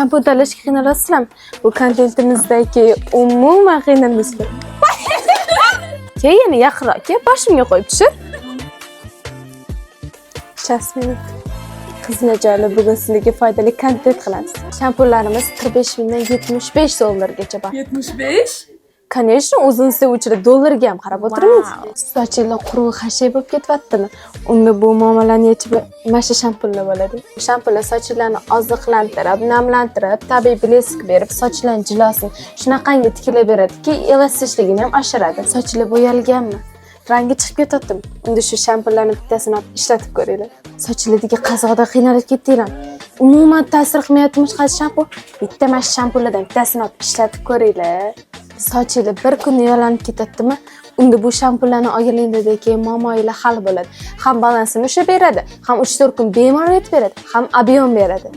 shampun tanlashga qiynalasizlarmi? Bu kontentimizdagi umuman qiynalmaysizlar. Keyin yaqinroq kelib boshimga qo'yib tushir. Jasmin. Qiznajoli, bugun sizlarga foydali kontent qilamiz. Shampunlarimiz 45 mingdan 75 dollargacha bor. 75? Конечно, o'zini sevuvchilar dollarga ham qarab o'tirmaysiz. Sochinglar quruq hashay bo'lib ketyaptimi? Unda bu muammolarni yechib mana shu shampunlar bo'ladi. Shampunlar sochlarni oziqlantirib, namlantirib, tabiiy blesk berib, sochlarning jilosini shunaqangi tiklab beradiki, elastikligini ham oshiradi. Sochlar bo'yalganmi? Rangi chiqib ketadimi? Unda shu shampunlarning bittasini olib ishlatib ko'ringlar. Sochlardagi qazoqda qiynalib ketdinglar. Umuman ta'sir qilmayotgan qaysi shampun? Bitta mana shu shampunlardan bittasini olib ishlatib ko'ringlar. Sochinglar bir kun yo'lanib ketadimi? Unda bu shampunlarni olganingizdan keyin muammolar hal bo'ladi. Ham balansini ushlab beradi, ham 3-4 kun bemalol yetib beradi, ham ob'yom beradi.